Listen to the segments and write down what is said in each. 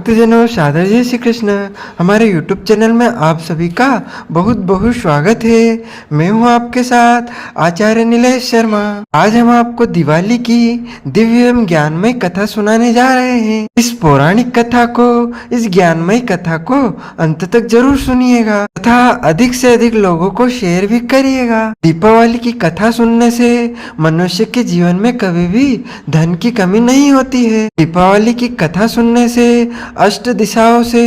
भक्तजनों, सादर जय श्री कृष्ण। हमारे YouTube चैनल में आप सभी का बहुत बहुत स्वागत है। मैं हूं आपके साथ आचार्य नीलेश शर्मा। आज हम आपको दिवाली की दिव्य एवं ज्ञानमय कथा सुनाने जा रहे हैं। इस पौराणिक कथा को, इस ज्ञानमय कथा को अंत तक जरूर सुनिएगा तथा अधिक से अधिक लोगों को शेयर भी करिएगा। दीपावली की कथा सुनने से मनुष्य के जीवन में कभी भी धन की कमी नहीं होती है। दीपावली की कथा सुनने से अष्ट दिशाओं से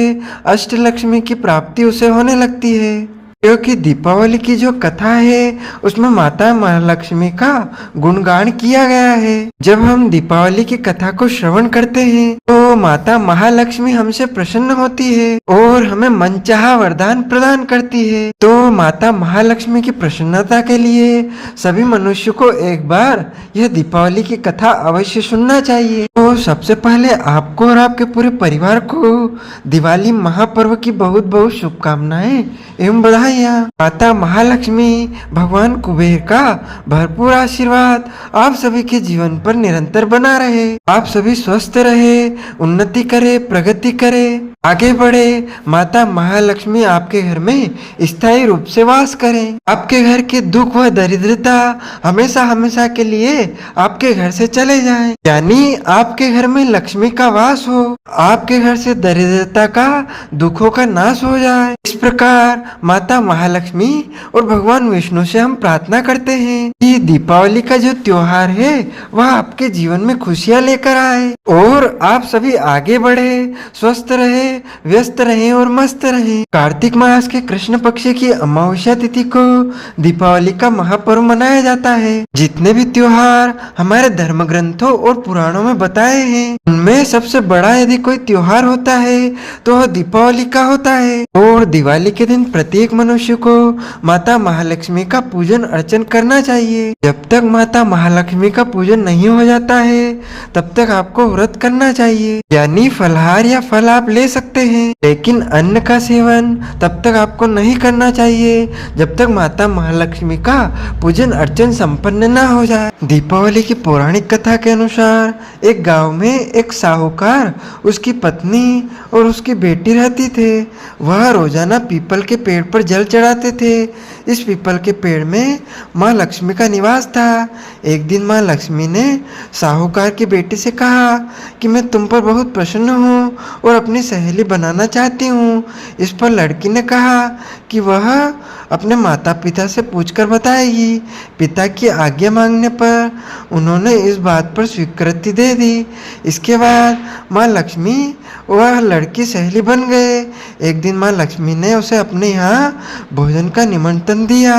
अष्ट लक्ष्मी की प्राप्ति उसे होने लगती है, क्योंकि दीपावली की जो कथा है उसमें माता महालक्ष्मी का गुणगान किया गया है। जब हम दीपावली की कथा को श्रवण करते हैं तो माता महालक्ष्मी हमसे प्रसन्न होती है और हमें मनचाहा वरदान प्रदान करती है। तो माता महालक्ष्मी की प्रसन्नता के लिए सभी मनुष्य को एक बार यह दीपावली की कथा अवश्य सुनना चाहिए। तो सबसे पहले आपको और आपके पूरे परिवार को दिवाली महापर्व की बहुत बहुत शुभकामनाएं एवं बधाइयाँ। माता महालक्ष्मी, भगवान कुबेर का भरपूर आशीर्वाद आप सभी के जीवन पर निरंतर बना रहे। आप सभी स्वस्थ रहे, उन्नति करे, प्रगति करे, आगे बढ़े। माता महालक्ष्मी आपके घर में स्थायी रूप से वास करें। आपके घर के दुख व दरिद्रता हमेशा हमेशा के लिए आपके घर से चले जाएं। यानी आपके घर में लक्ष्मी का वास हो, आपके घर से दरिद्रता का, दुखों का नाश हो जाए। इस प्रकार माता महालक्ष्मी और भगवान विष्णु से हम प्रार्थना करते हैं कि दीपावली का जो त्योहार है वह आपके जीवन में खुशियां लेकर आए और आप सभी आगे बढ़े, स्वस्थ रहे, व्यस्त रहे और मस्त रहे। कार्तिक मास के कृष्ण पक्ष की अमावस्या तिथि को दीपावली का महापर्व मनाया जाता है। जितने भी त्योहार हमारे धर्म ग्रंथों और पुराणों में बताए हैं उनमें सबसे बड़ा यदि कोई त्योहार होता है तो वह दीपावली का होता है। और दिवाली के दिन प्रत्येक मनुष्य को माता महालक्ष्मी का पूजन अर्चन करना चाहिए। जब तक माता महालक्ष्मी का पूजन नहीं हो जाता है तब तक आपको व्रत करना चाहिए, यानी फलहार या फल आप ले सकते हैं, लेकिन अन्न का सेवन तब तक आपको नहीं करना चाहिए जब तक माता महालक्ष्मी का पूजन अर्चन संपन्न न हो जाए। दीपावली की पौराणिक कथा के अनुसार एक गांव में एक साहूकार, उसकी पत्नी और उसकी बेटी रहती थे। वह रोजाना पीपल के पेड़ पर जल चढ़ाते थे। इस पीपल के पेड़ में माँ लक्ष्मी का निवास था। एक दिन माँ लक्ष्मी ने साहूकार की बेटी से कहा कि मैं तुम पर बहुत प्रसन्न हूँ और अपनी सहेली बनाना चाहती हूँ। इस पर लड़की ने कहा कि वह अपने माता पिता से पूछकर बताएगी। पिता की आज्ञा मांगने पर उन्होंने इस बात पर स्वीकृति दे दी। इसके बाद माँ लक्ष्मी वह लड़की सहेली बन गए। एक दिन माँ लक्ष्मी ने उसे अपने यहाँ भोजन का निमंत्रण दिया।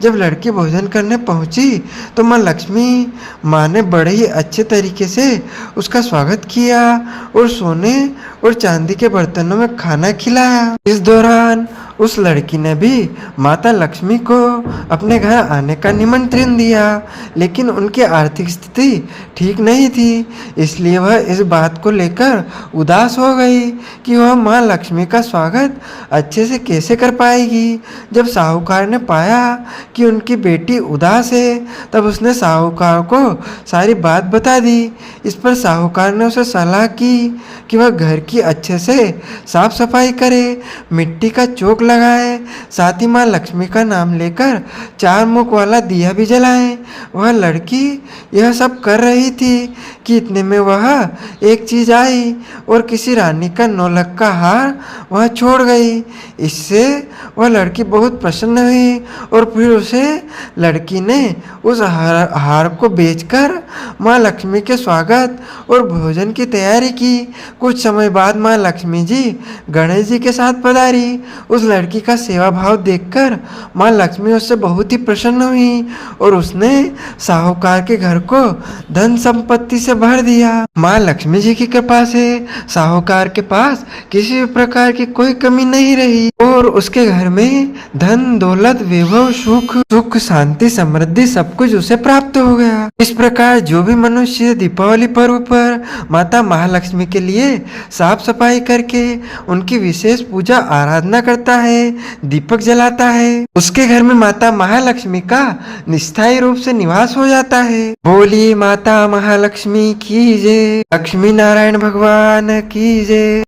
जब लड़की भोजन करने पहुँची तो माँ लक्ष्मी माँ ने बड़े ही अच्छे तरीके से उसका स्वागत किया और सोने और चांदी के बर्तनों में खाना खिलाया। इस दौरान उस लड़की ने भी माता लक्ष्मी को अपने घर आने का निमंत्रण दिया, लेकिन उनकी आर्थिक स्थिति ठीक नहीं थी, इसलिए वह इस बात को लेकर उदास हो गई कि वह माँ लक्ष्मी का स्वागत अच्छे से कैसे कर पाएगी। जब साहूकार ने पाया कि उनकी बेटी उदास है तब उसने साहूकार को सारी बात बता दी। इस पर साहूकार ने उसे सलाह की कि वह घर की अच्छे से साफ सफाई करे, मिट्टी का चौक लगाए, साथ ही माँ लक्ष्मी का नाम लेकर 4 मुख वाला दिया भी जलाए। वह लड़की यह सब कर रही थी कि इतने में वह एक चीज आई और किसी रानी का नौलख का हार वह छोड़ गई। इससे वह लड़की बहुत प्रसन्न हुई और फिर उसे लड़की ने उस हार को बेचकर माँ लक्ष्मी के स्वागत और भोजन की तैयारी की। कुछ समय बाद माँ लक्ष्मी जी गणेश जी के साथ पधारी। उस लड़की का सेवा भाव देखकर माँ लक्ष्मी उससे बहुत ही प्रसन्न हुई और उसने साहूकार के घर को धन संपत्ति से भर दिया। माँ लक्ष्मी जी की कृपा से साहूकार के पास किसी भी प्रकार की कोई कमी नहीं रही और उसके घर में धन, दौलत, वैभव, सुख, शांति, समृद्धि सब कुछ उसे प्राप्त हो गया। इस प्रकार जो भी मनुष्य दीपावली पर्व पर माता महालक्ष्मी के लिए साफ सफाई करके उनकी विशेष पूजा आराधना करता है, दीपक जलाता है, उसके घर में माता महालक्ष्मी का निस्थायी रूप से निवास हो जाता है। बोलिए माता महालक्ष्मी की जय, लक्ष्मी नारायण भगवान की जय।